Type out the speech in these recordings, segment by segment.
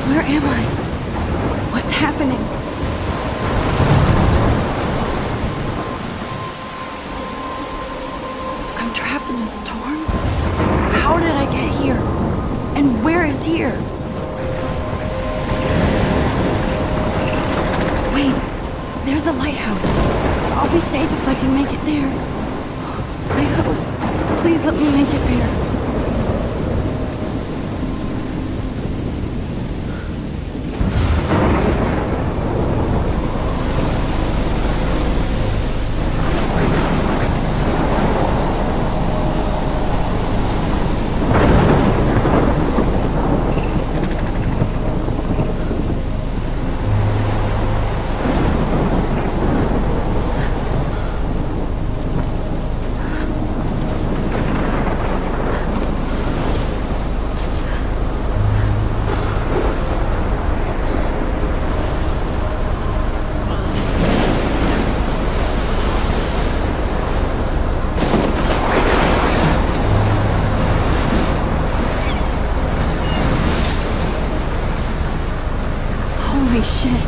Where am I? What's happening? I'm trapped in a storm? How did I get here? And where is here? Wait, there's the lighthouse. I'll be safe if I can make it there. I hope. Please let me make it there. Holy shit.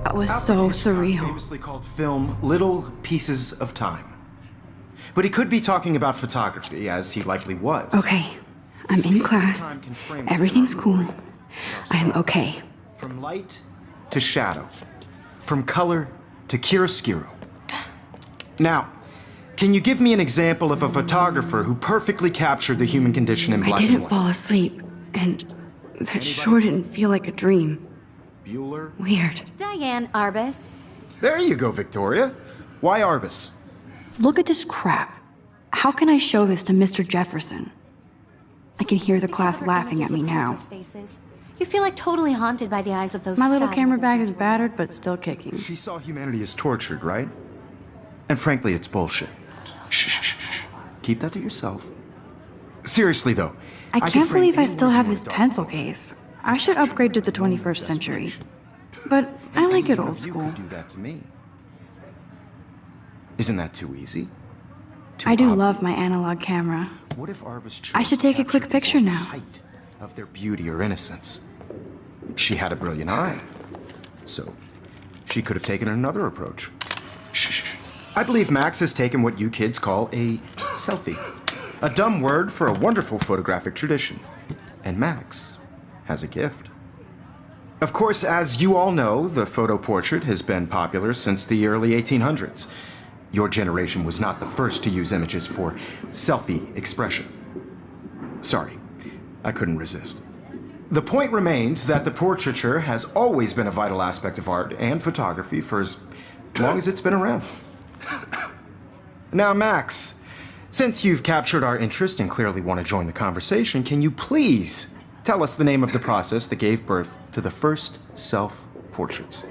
That was so surreal. Famously called film Little Pieces of Time. But he could be talking about photography, as he likely was. Okay, I'm in Pieces of class. time can frame Everything's us cool. in I am okay. From light to shadow. From color to chiaroscuro. Now, can you give me an example of a photographer who perfectly captured the human condition in I black and didn't white? fall asleep, and that sure didn't feel like a dream. Bueller? Weird. Diane Arbus. There you go, Victoria. Why Arbus? Look at this crap. How can I show this to Mr. Jefferson? I can hear the class laughing at me now. Faces. You feel like totally haunted by the eyes of those. My little sad camera mothers bag in is the world. battered, but still kicking. She saw humanity as tortured, right? And frankly, it's bullshit. Shh, shh, shh, shh. Keep that to yourself. Seriously, though. I could can't frame believe I any still word have you this want, pencil dog. case. I should upgrade to the 21st century. But I like it Any one old of you school. could do that to me. Isn't that too easy? Too I do obvious? love my analog camera. What if Arbus chose I should to take a capture quick picture people at now. the height of their beauty or innocence? She had a brilliant eye, so she could have taken another approach. Shh, shh, shh. I believe Max has taken what you kids call a selfie, a dumb word for a wonderful photographic tradition. And Max has a gift. Of course, as you all know, the photo portrait has been popular since the early 1800s. Your generation was not the first to use images for selfie expression. Sorry, I couldn't resist. The point remains that the portraiture has always been a vital aspect of art and photography for as long as it's been around. Now, Max, since you've captured our interest and clearly want to join the conversation, can you please tell us the name of the process that gave birth to the first self-portraits?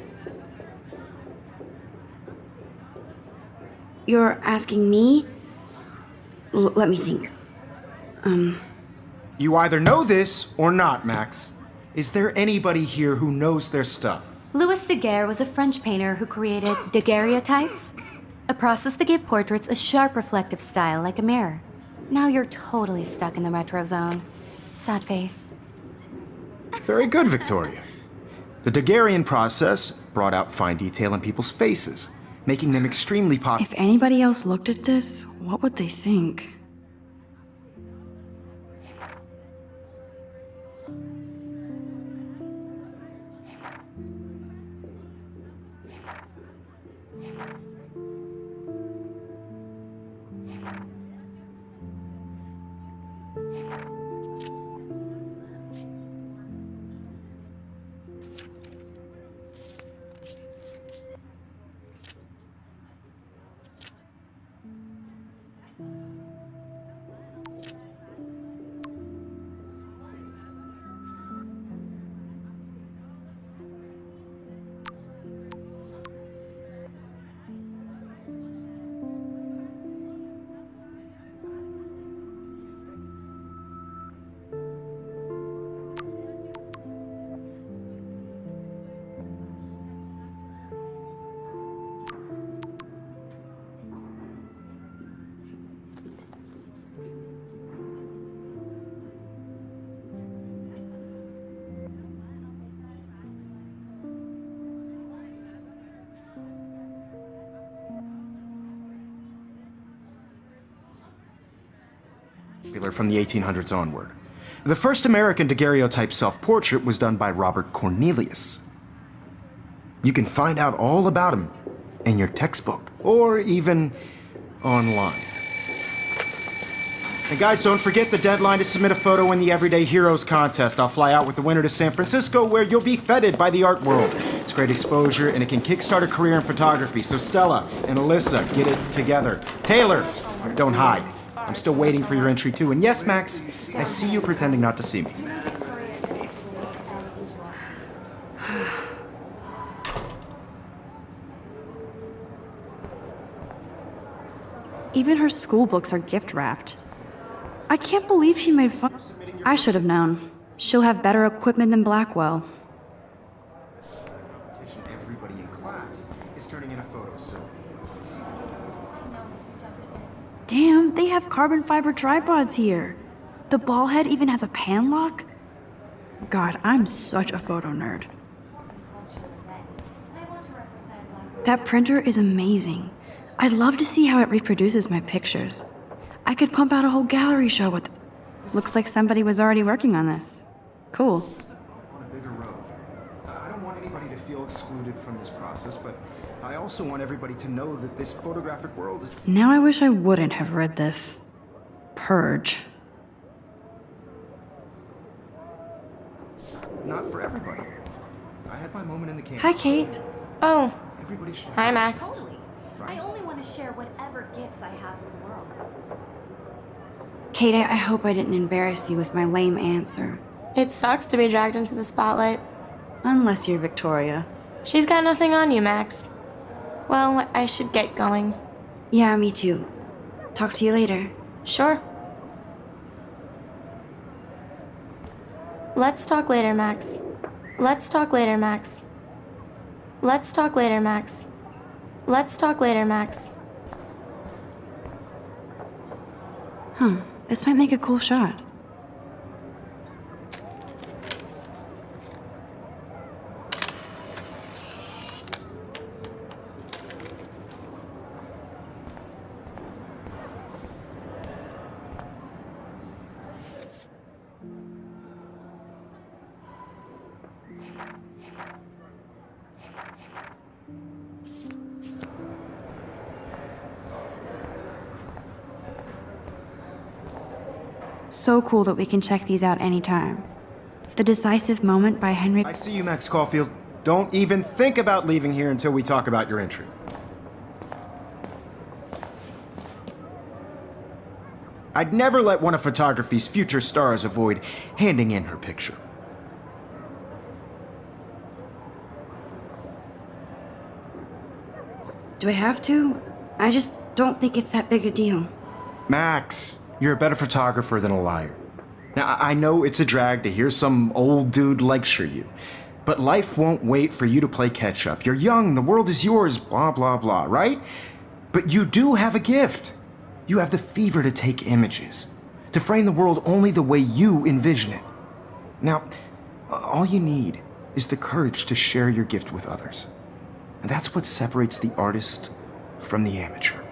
You're asking me? Let me think. You either know this or not, Max. Is there anybody here who knows their stuff? Louis Daguerre was a French painter who created daguerreotypes, a process that gave portraits a sharp reflective style like a mirror. Now you're totally stuck in the retro zone. Sad face. Very good, Victoria. The Daguerrean process brought out fine detail in people's faces, making them extremely popular. If anybody else looked at this, what would they think? popular from the 1800s onward. The first American daguerreotype self-portrait was done by Robert Cornelius. You can find out all about him in your textbook, or even online. And guys, don't forget the deadline to submit a photo in the Everyday Heroes contest. I'll fly out with the winner to San Francisco, where you'll be feted by the art world. It's great exposure, and it can kickstart a career in photography. So Stella and Alyssa, get it together. Taylor, don't hide. I'm still waiting for your entry too. And yes, Max, I see you pretending not to see me. Even her school books are gift wrapped. I can't believe she made fun. I should have known. She'll have better equipment than Blackwell. Everybody in class is turning in a photo, so. Damn, they have carbon fiber tripods here. The ball head even has a pan lock. God, I'm such a photo nerd. That printer is amazing. I'd love to see how it reproduces my pictures. I could pump out a whole gallery show with... Looks like somebody was already working on this. Cool. On a bigger road. I don't want anybody to feel excluded from this process, but I also want everybody to know that this photographic world is Now I wish I wouldn't have read this. Purge. not for everybody. I had my moment in the camp. Hi, Kate. Oh, Everybody should have hi, Max. Totally. I only want to share whatever gifts I have with the world. Kate, I hope I didn't embarrass you with my lame answer. It sucks to be dragged into the spotlight. Unless you're Victoria. She's got nothing on you, Max. Well, I should get going. Yeah, me too. Talk to you later. Sure. Let's talk later, Max. Let's talk later, Max. Let's talk later, Max. Let's talk later, Max. This might make a cool shot. So cool that we can check these out anytime. The Decisive Moment by Henry... I see you, Max Caulfield. Don't even think about leaving here until we talk about your entry. I'd never let one of photography's future stars avoid handing in her picture. Do I have to? I just don't think it's that big a deal. Max, you're a better photographer than a liar. Now, I know it's a drag to hear some old dude lecture you, but life won't wait for you to play catch up. You're young, the world is yours, blah, blah, blah, right? But you do have a gift. You have the fever to take images, to frame the world only the way you envision it. Now, all you need is the courage to share your gift with others. And that's what separates the artist from the amateur.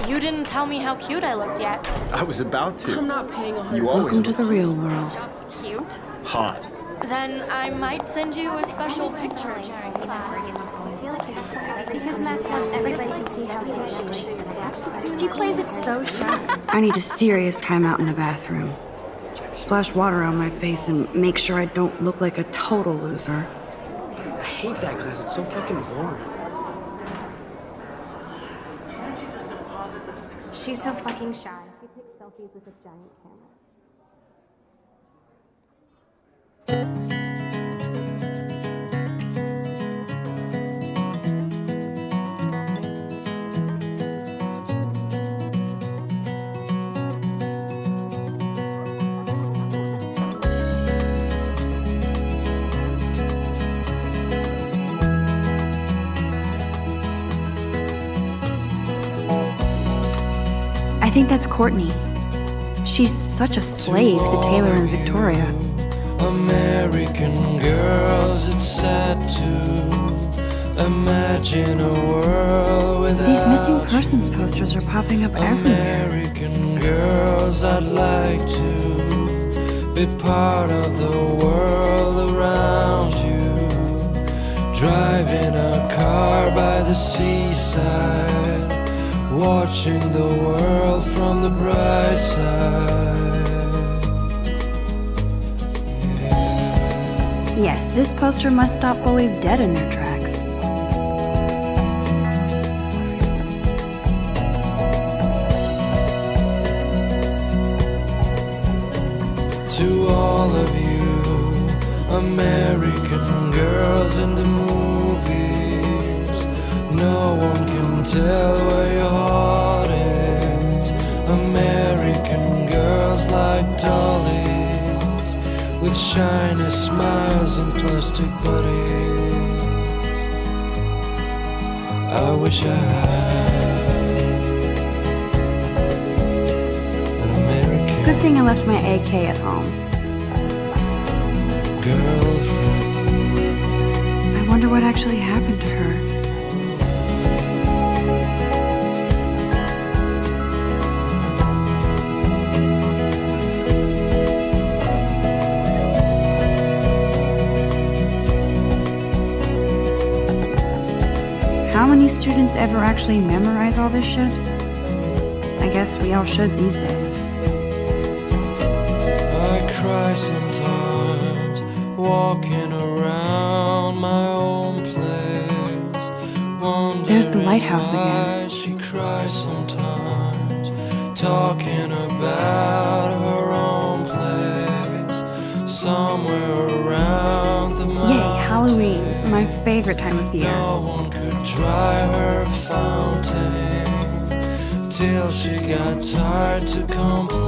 You didn't tell me how cute I looked yet. I was about to. I'm not paying 100. You always Welcome to the real world. Just cute. hot. Then I might send you a special picture. Because Max wants everybody to see how good she is. She plays it so sharp. I need a serious timeout in the bathroom. Splash water on my face and make sure I don't look like a total loser. I hate that class. It's so fucking boring. She's so fucking shy. She takes selfies with a giant camera. I think that's Courtney. She's such a slave to Taylor and Victoria. American girls, it's sad to imagine a world without These missing persons posters are popping up everywhere. American girls, I'd like to be part of the world around you. Driving a car by the seaside, watching the world from the bright side. Yes, this poster must stop bullies dead in their tracks. To all of you American girls in the movies, no one can tell where your heart is. American girls like dollies, with shiny smiles and plastic bodies. I wish I had an American Good thing I left my AK at home. girlfriend. I wonder what actually happened to her. How many students ever actually memorize all this shit? I guess we all should these days. I cry sometimes, walking around my own place. There's the lighthouse Wondering again. why she cries sometimes, talking about her own place, somewhere around the mountain. Yay, Halloween, my favorite time of the year. No one could dry her fountain till she got tired to complain.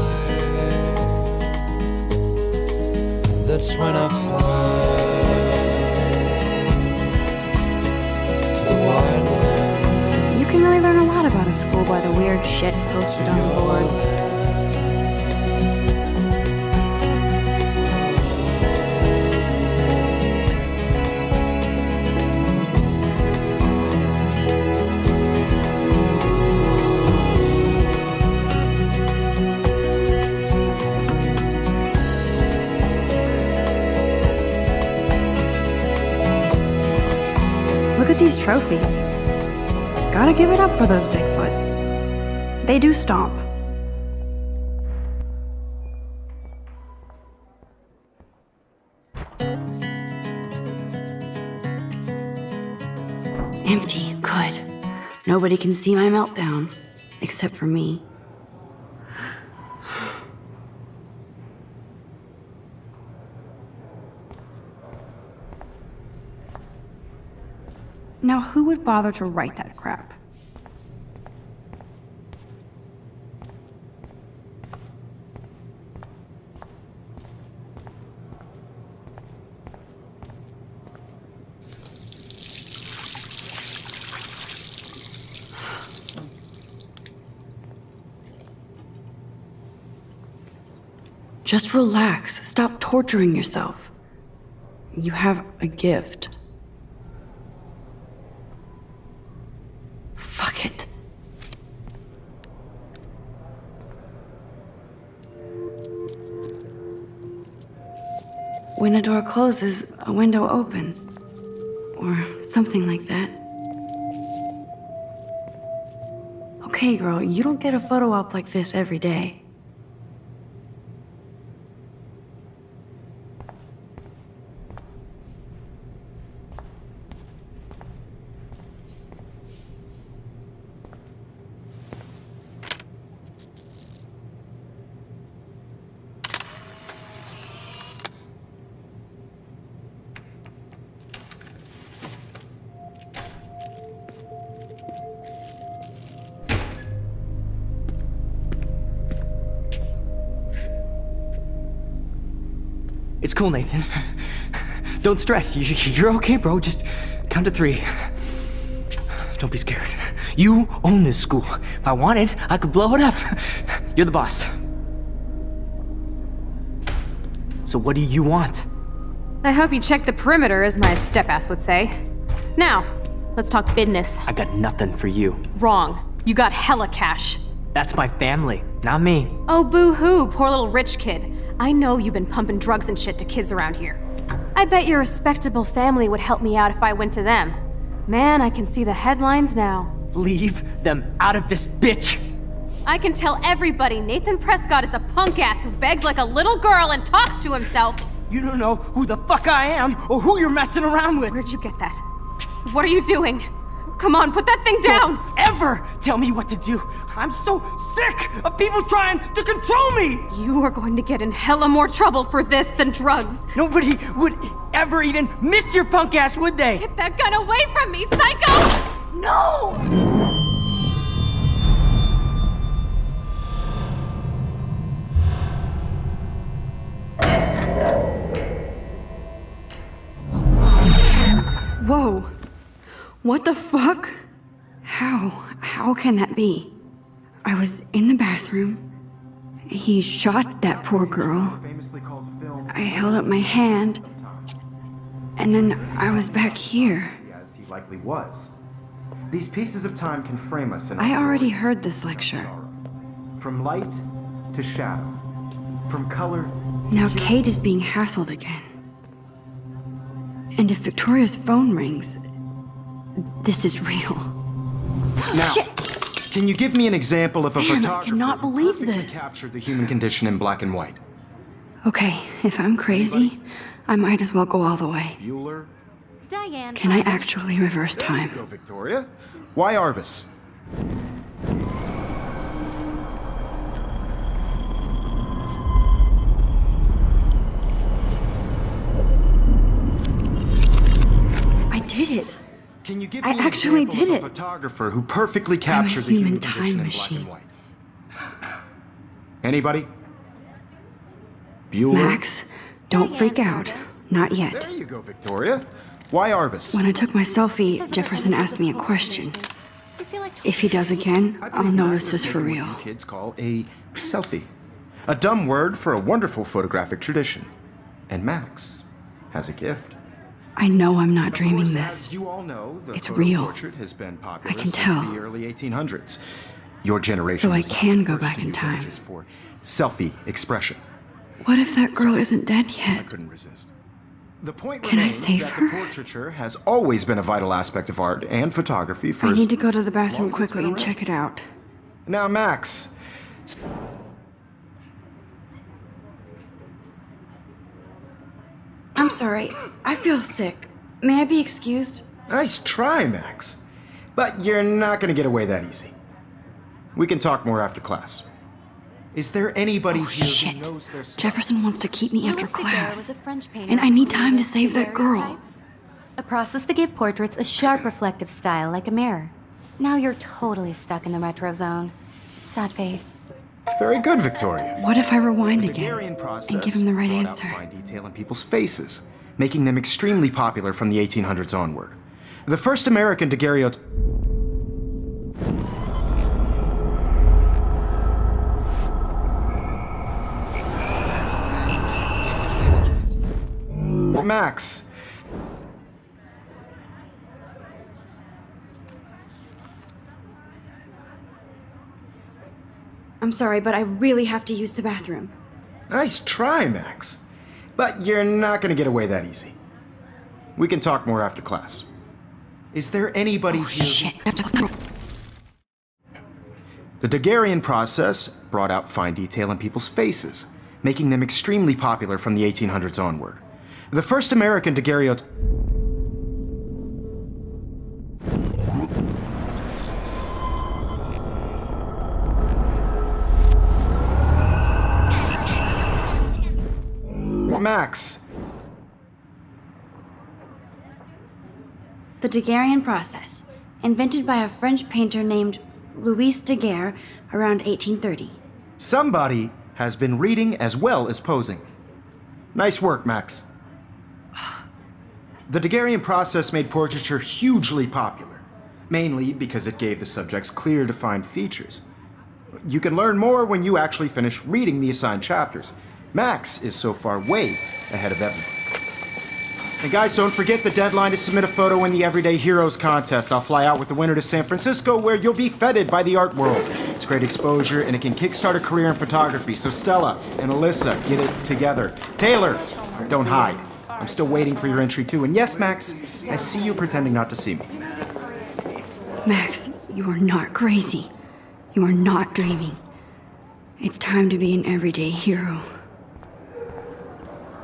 That's when I fly to the wildland. You can really learn a lot about a school by the weird shit posted on the boards. Look at these trophies. Gotta give it up for those Bigfoots. They do stomp. Empty, good. Nobody can see my meltdown, except for me. Now, who would bother to write that crap? Just relax. Stop torturing yourself. You have a gift. Fuck it. When a door closes, a window opens. Or something like that. Okay, girl, you don't get a photo op like this every day. It's cool, Nathan. Don't stress. You're okay, bro. Just count to 3. Don't be scared. You own this school. If I wanted, I could blow it up. You're the boss. So what do you want? I hope you checked the perimeter, as my step-ass would say. Now, let's talk business. I got nothing for you. Wrong. You got hella cash. That's my family, not me. Oh, boo-hoo, poor little rich kid. I know you've been pumping drugs and shit to kids around here. I bet your respectable family would help me out if I went to them. Man, I can see the headlines now. Leave them out of this bitch! I can tell everybody Nathan Prescott is a punk ass who begs like a little girl and talks to himself. You don't know who the fuck I am or who you're messing around with. Where'd you get that? What are you doing? Come on, put that thing down! Don't ever tell me what to do. I'm so sick of people trying to control me. You are going to get in hella more trouble for this than drugs. Nobody would ever even miss your punk ass, would they? Get that gun away from me, psycho! No! Whoa. What the fuck? How can that be? I was in the bathroom. He shot that poor girl. I held up my hand. And then I was back here. As he likely was. These pieces of time can frame us in I our already glory. heard this lecture. From light to shadow. From color. Now Kate is being hassled again. And if Victoria's phone rings, this is real. Now, Shit! can you give me an example of a Man, I photographer cannot who believe perfectly this. captured the human condition in black and white? Okay, if I'm crazy, I might as well go all the way. Bueller? Diane. Can I Arbus. actually reverse There you time? go, Victoria. Why Arbus? I did it. Can you give I me an actually example did of a it. photographer who perfectly captured the human human time condition in machine. black and white? Anybody? Bueller? Max, don't freak out. Not yet. There you go, Victoria. Why Arbus? When I took my selfie, Jefferson asked me a question. If he does again, I I'll believe know Max this is for making real. what you kids call a selfie. A dumb word for a wonderful photographic tradition. And Max has a gift. I know I'm not Of dreaming course, this. As you all know, the It's photo real. portrait has been popular I can since tell. the early 1800s. Your generation So I was the can go first back to in use time. images for selfie expression. What if that girl isn't dead I yet? couldn't resist. The point Can I remains save that her? the portraiture has always been a vital aspect of art and photography for I as need to go to the long bathroom as it's quickly been and around. check it out. Now, Max. I'm sorry. I feel sick. May I be excused? Nice try, Max. But you're not going to get away that easy. We can talk more after class. Is there anybody Oh, here shit. who knows their stuff? Jefferson wants to keep me after Louis Daguerre was class. a French painter And I who need time to created save that girl. daguerreotypes, a process that gave portraits a sharp reflective style like a mirror. Now you're totally stuck in the retro zone. Sad face. Very good, Victoria. What if I rewind The again Daguerrean process and give him the right brought out answer? fine detail in people's faces, making them extremely popular from the 1800s onward. The first American daguerreotype. Max. I'm sorry, but I really have to use the bathroom. Nice try, Max. But you're not going to get away that easy. We can talk more after class. Is there anybody here? Shit. The Daguerrean process brought out fine detail in people's faces, making them extremely popular from the 1800s onward. The first American daguerreotype. Max. The Daguerrean process, invented by a French painter named Louis Daguerre around 1830. Somebody has been reading as well as posing. Nice work, Max. The Daguerrean process made portraiture hugely popular, mainly because it gave the subjects clear, defined features. You can learn more when you actually finish reading the assigned chapters. Max is so far way ahead of everyone. And guys, don't forget the deadline to submit a photo in the Everyday Heroes contest. I'll fly out with the winner to San Francisco, where you'll be feted by the art world. It's great exposure, and it can kickstart a career in photography. So Stella and Alyssa, get it together. Taylor, don't hide. I'm still waiting for your entry too. And yes, Max, I see you pretending not to see me. Max, you are not crazy. You are not dreaming. It's time to be an everyday hero.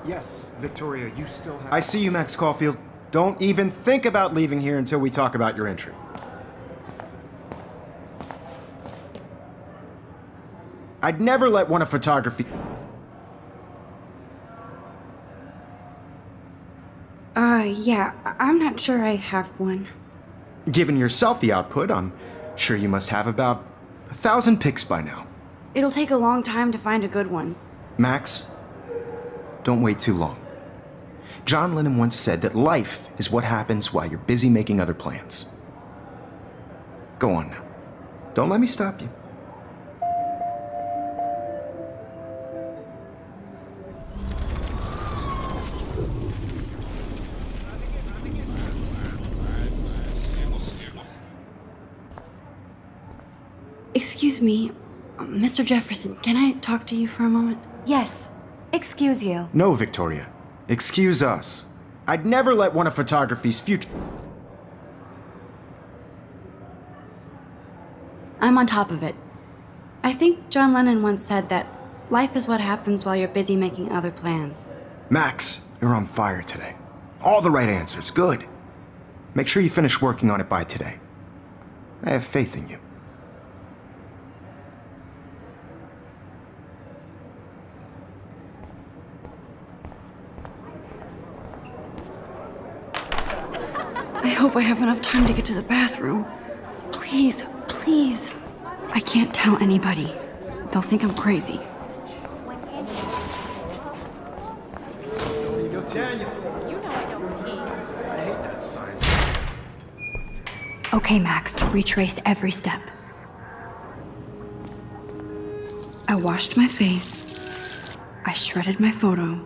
Yes, Victoria, you still have... I see you, Max Caulfield. Don't even think about leaving here until we talk about your entry. I'd never let one of photography... Yeah, I'm not sure I have one. Given your selfie output, I'm sure you must have about 1,000 pics by now. It'll take a long time to find a good one. Max, don't wait too long. John Lennon once said that life is what happens while you're busy making other plans. Go on now. Don't let me stop you. Excuse me, Mr. Jefferson, can I talk to you for a moment? Yes. Excuse you. No, Victoria. Excuse us. I'd never let one of photography's future... I'm on top of it. I think John Lennon once said that life is what happens while you're busy making other plans. Max, you're on fire today. All the right answers. Good. Make sure you finish working on it by today. I have faith in you. I hope I have enough time to get to the bathroom. Please, please. I can't tell anybody. They'll think I'm crazy. Okay, Max, retrace every step. I washed my face. I shredded my photo.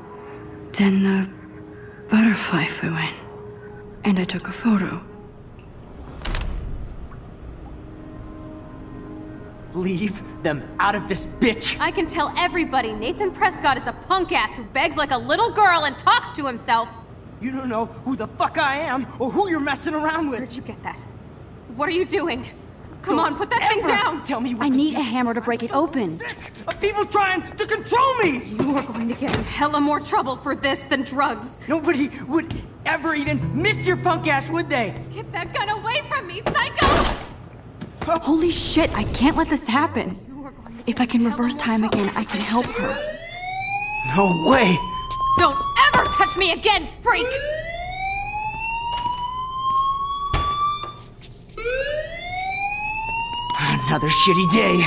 Then the butterfly flew in. And I took a photo. Leave them out of this bitch! I can tell everybody Nathan Prescott is a punk ass who begs like a little girl and talks to himself. You don't know who the fuck I am or who you're messing around with. Where'd you get that? What are you doing? Come on, put that thing down! Tell me what I to need do. a hammer to break it open. Sick of people trying to control me! You are going to get in hella more trouble for this than drugs. Nobody would ever even miss your punk ass, would they? Get that gun away from me, psycho! Holy shit, I can't let this happen. You are going to If I can reverse time again, I can help her. No way! Don't ever touch me again, freak! Another shitty day.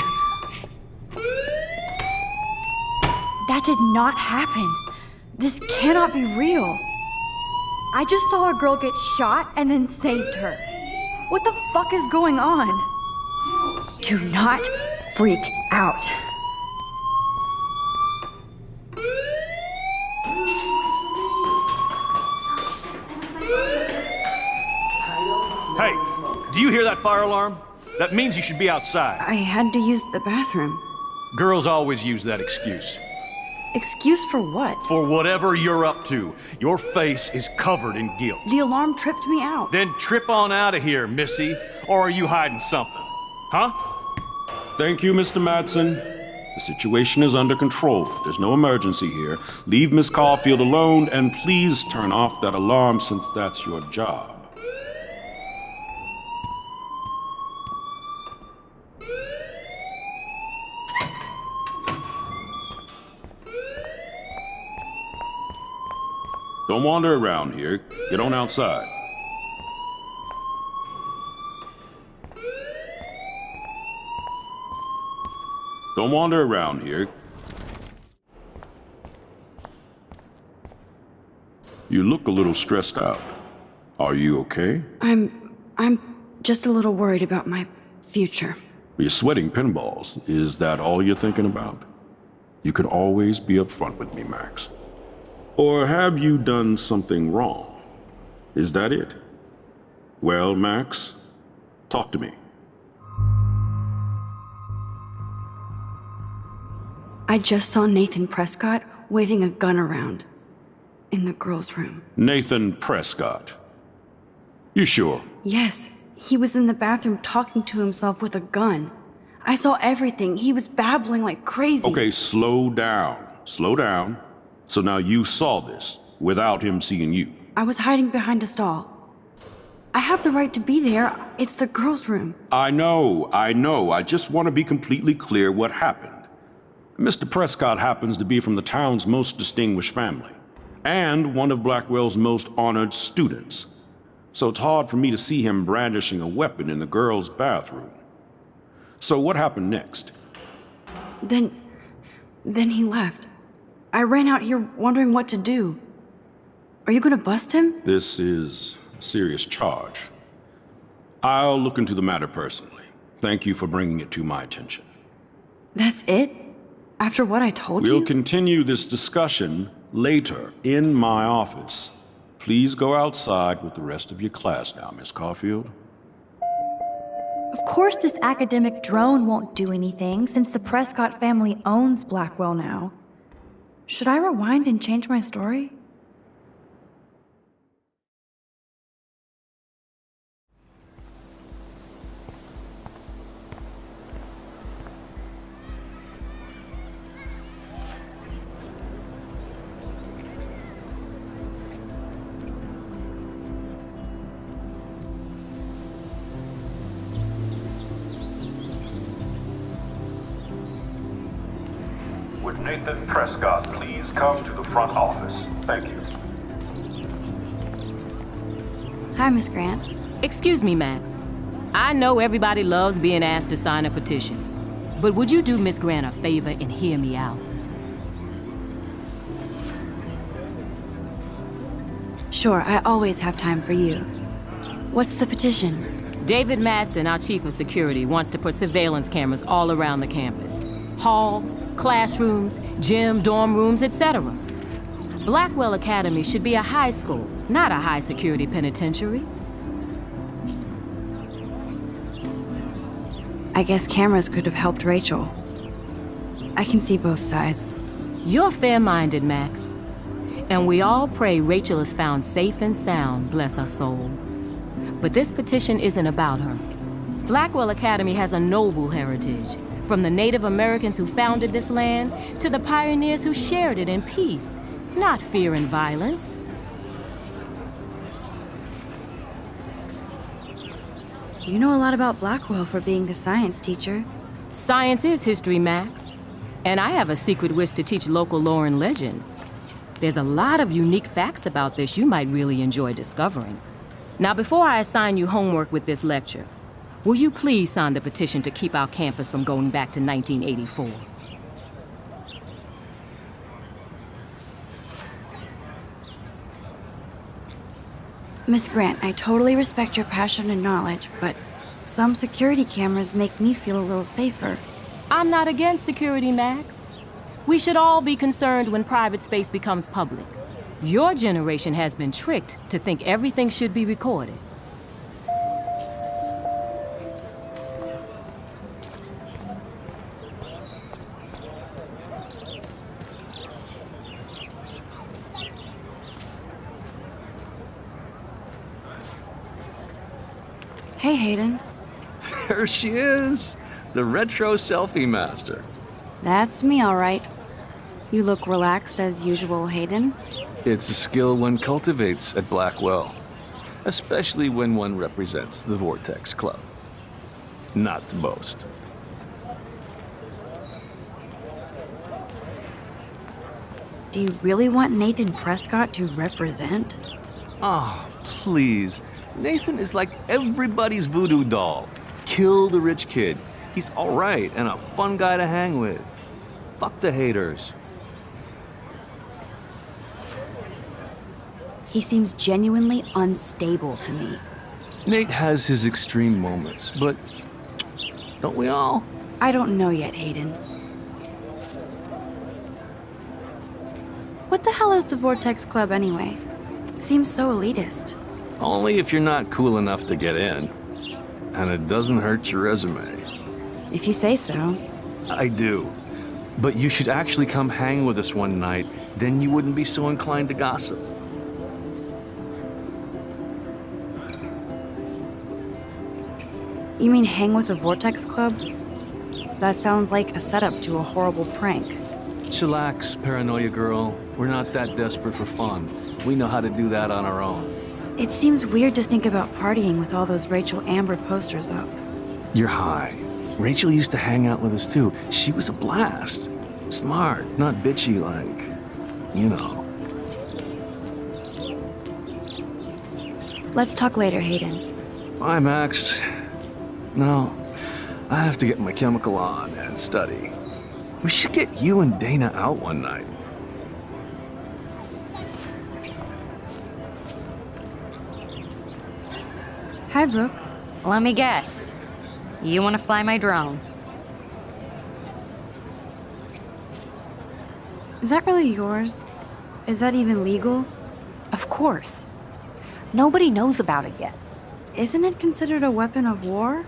That did not happen. This cannot be real. I just saw a girl get shot and then saved her. What the fuck is going on? Do not freak out. Hey, do you hear that fire alarm? That means you should be outside. I had to use the bathroom. Girls always use that excuse. Excuse for what? For whatever you're up to, your face is covered in guilt. The alarm tripped me out. Then trip on out of here, Missy. Or are you hiding something? Huh? Thank you, Mr. Madsen. The situation is under control. There's no emergency here. Leave Miss Caulfield alone, and please turn off that alarm since that's your job. Don't wander around here. Get on outside. Don't wander around here. You look a little stressed out. Are you okay? I'm just a little worried about my future. You're sweating pinballs. Is that all you're thinking about? You can always be upfront with me, Max. Or have you done something wrong? Is that it? Well, Max, talk to me. I just saw Nathan Prescott waving a gun around in the girls' room. Nathan Prescott. You sure? Yes, he was in the bathroom talking to himself with a gun. I saw everything. He was babbling like crazy. Okay, slow down. Slow down. So now you saw this without him seeing you. I was hiding behind a stall. I have the right to be there. It's the girls' room. I know. I just want to be completely clear what happened. Mr. Prescott happens to be from the town's most distinguished family, and one of Blackwell's most honored students. So it's hard for me to see him brandishing a weapon in the girls' bathroom. So what happened next? Then he left. I ran out here wondering what to do. Are you gonna bust him? This is a serious charge. I'll look into the matter personally. Thank you for bringing it to my attention. That's it? After what I told you? We'll continue this discussion later in my office. Please go outside with the rest of your class now, Miss Caulfield. Of course this academic drone won't do anything since the Prescott family owns Blackwell now. Should I rewind and change my story? Would Nathan Prescott please come to the front office? Thank you. Hi, Miss Grant. Excuse me, Max. I know everybody loves being asked to sign a petition, but would you do Miss Grant a favor and hear me out? Sure, I always have time for you. What's the petition? David Madsen, our chief of security, wants to put surveillance cameras all around the campus. Halls, classrooms, gym, dorm rooms, etc. Blackwell Academy should be a high school, not a high-security penitentiary. I guess cameras could have helped Rachel. I can see both sides. You're fair-minded, Max. And we all pray Rachel is found safe and sound, bless her soul. But this petition isn't about her. Blackwell Academy has a noble heritage. From the Native Americans who founded this land to the pioneers who shared it in peace, not fear and violence. You know a lot about Blackwell for being the science teacher. Science is history, Max. And I have a secret wish to teach local lore and legends. There's a lot of unique facts about this you might really enjoy discovering. Now, before I assign you homework with this lecture, will you please sign the petition to keep our campus from going back to 1984? Miss Grant, I totally respect your passion and knowledge, but some security cameras make me feel a little safer. I'm not against security, Max. We should all be concerned when private space becomes public. Your generation has been tricked to think everything should be recorded. Hey, Hayden. There she is, the retro selfie master. That's me, all right. You look relaxed as usual, Hayden. It's a skill one cultivates at Blackwell, especially when one represents the Vortex Club. Not to boast. Do you really want Nathan Prescott to represent? Oh, please. Nathan is like everybody's voodoo doll. Kill the rich kid. He's all right and a fun guy to hang with. Fuck the haters. He seems genuinely unstable to me. Nate has his extreme moments, but don't we all? I don't know yet, Hayden. What the hell is the Vortex Club anyway? It seems so elitist. Only if you're not cool enough to get in. And it doesn't hurt your resume. If you say so. I do. But you should actually come hang with us one night, then you wouldn't be so inclined to gossip. You mean hang with the Vortex Club? That sounds like a setup to a horrible prank. Chillax, paranoia girl. We're not that desperate for fun. We know how to do that on our own. It seems weird to think about partying with all those Rachel Amber posters up. You're high. Rachel used to hang out with us too. She was a blast. Smart, not bitchy like, you know. Let's talk later, Hayden. Bye, Max. No, I have to get my chemical on and study. We should get you and Dana out one night. Hi, Brooke. Let me guess. You want to fly my drone? Is that really yours? Is that even legal? Of course. Nobody knows about it yet. Isn't it considered a weapon of war?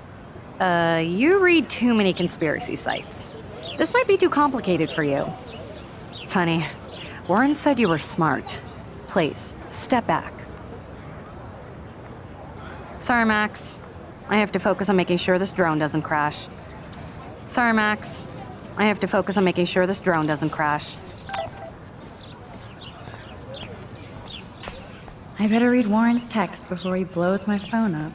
You read too many conspiracy sites. This might be too complicated for you. Funny, Warren said you were smart. Please, step back. Sorry, Max. I have to focus on making sure this drone doesn't crash. Sorry, Max. I have to focus on making sure this drone doesn't crash. I better read Warren's text before he blows my phone up.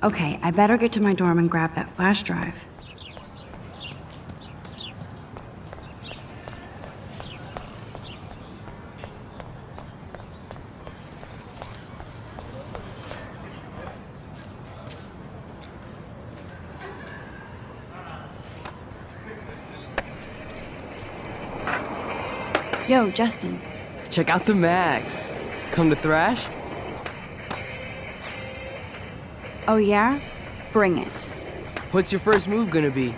Okay, I better get to my dorm and grab that flash drive. Yo, Justin. Check out the Max. Come to thrash? Oh yeah? Bring it. What's your first move gonna be?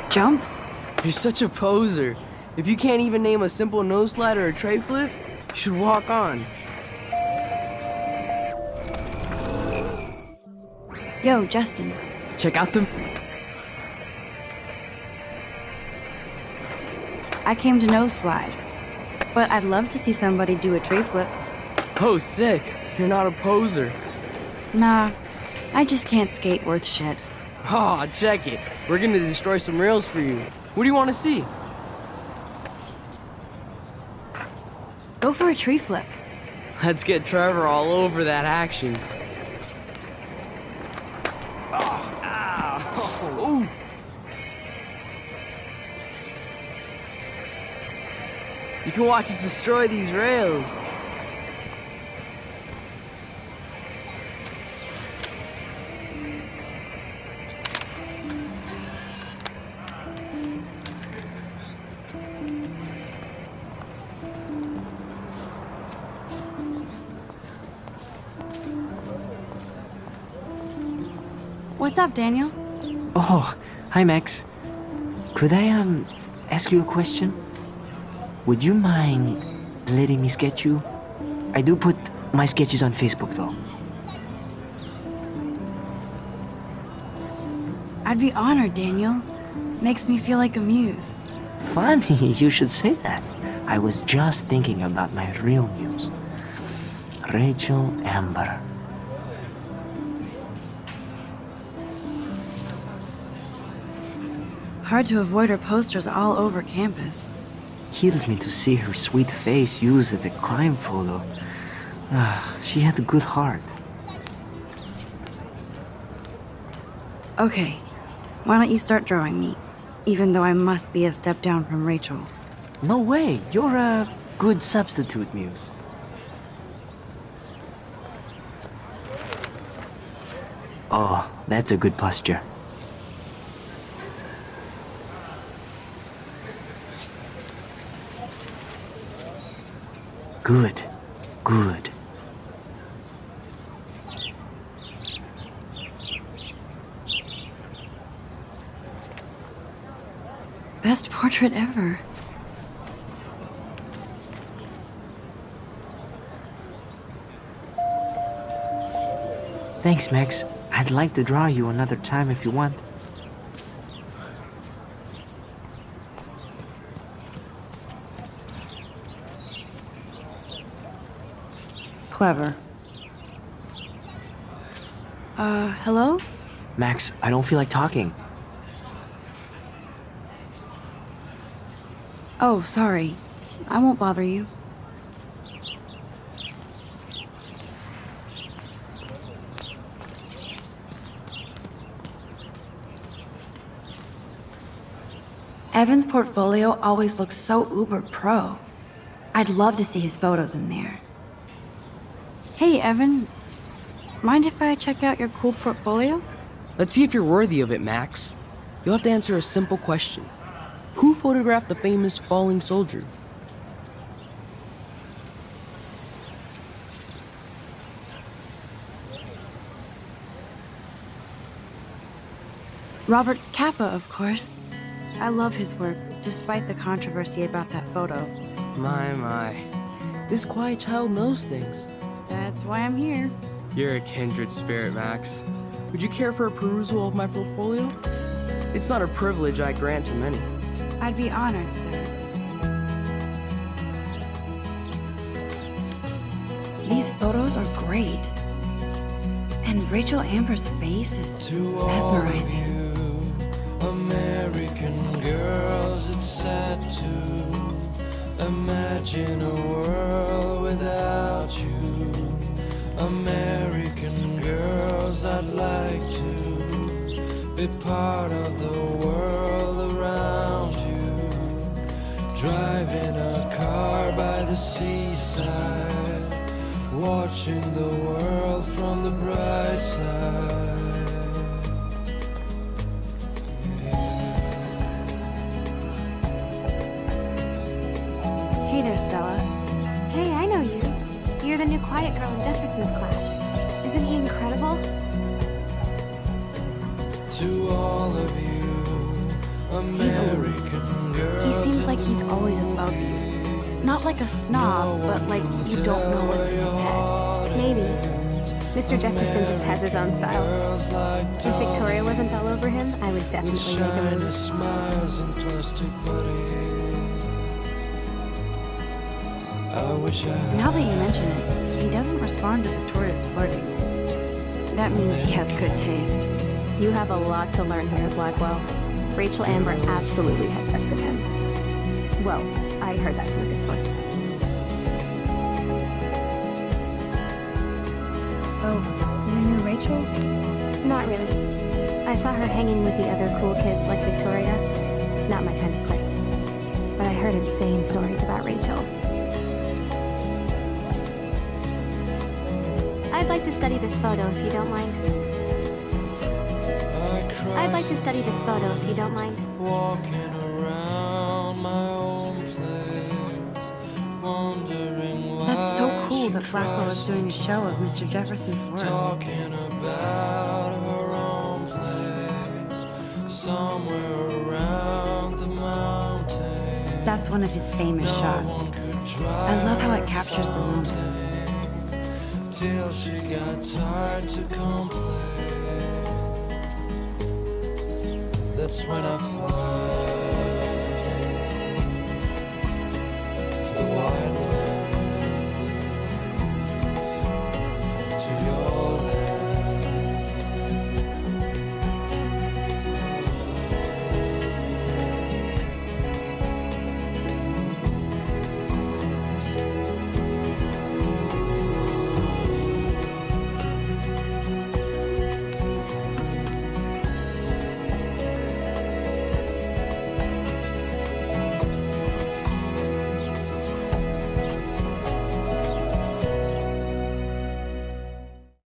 Jump? You're such a poser. If you can't even name a simple nose slide or a tray flip, you should walk on. Yo, Justin. Check out the... I came to nose slide, but I'd love to see somebody do a tree flip. Oh, sick. You're not a poser. Nah, I just can't skate worth shit. Aw, check it. We're gonna destroy some rails for you. What do you want to see? Go for a tree flip. Let's get Trevor all over that action. You can watch us destroy these rails. What's up, Daniel? Oh, hi, Max. Could I, ask you a question? Would you mind letting me sketch you? I do put my sketches on Facebook, though. I'd be honored, Daniel. Makes me feel like a muse. Funny you should say that. I was just thinking about my real muse. Rachel Amber. Hard to avoid her posters all over campus. Kills me to see her sweet face used as a crime photo. She had a good heart. Okay, why don't you start drawing me? Even though I must be a step down from Rachel. No way, you're a good substitute muse. Oh, that's a good posture. Good. Good. Best portrait ever. Thanks, Max. I'd like to draw you another time if you want. Clever. Hello? Max, I don't feel like talking. Oh, sorry. I won't bother you. Evan's portfolio always looks so uber pro. I'd love to see his photos in there. Hey, Evan. Mind if I check out your cool portfolio? Let's see if you're worthy of it, Max. You'll have to answer a simple question. Who photographed the famous falling soldier? Robert Capa, of course. I love his work, despite the controversy about that photo. My. This quiet child knows things. That's why I'm here. You're a kindred spirit, Max. Would you care for a perusal of my portfolio? It's not a privilege I grant to many. I'd be honored, sir. These photos are great. And Rachel Amber's face is mesmerizing. American girls, it's sad to imagine a world without you. American girls, I'd like to be part of the world around you. Driving a car by the seaside, watching the world from the bright side. Hey there, Stella. Hey, I know you. You're the new quiet girl in Jefferson's class. Isn't he incredible? To all of you, He's aloof. American girls. He seems like he's always above you. Not like a snob, but like you don't know what's in his head. Maybe. Mr. Jefferson just has his own style. If Victoria wasn't all over him, I would definitely make him move. Smiles and plastic buddy. I wish I had. Now that you mention it, he doesn't respond to Victoria's flirting. That means he has good taste. You have a lot to learn here, Blackwell. Rachel Amber absolutely had sex with him. Well, I heard that from a good source. So, you knew Rachel? Not really. I saw her hanging with the other cool kids like Victoria. Not my kind of clique. But I heard insane stories about Rachel. I'd like to study this photo if you don't mind. I'd like to study this photo if you don't mind. Walking around my own place, wondering why. That's so cool that Blackwell is doing a show of Mr. Jefferson's work. Talking about her own place, somewhere around the mountain. That's one of his famous shots. I love how it captures the moment. Till she got tired to complain. That's when I fly.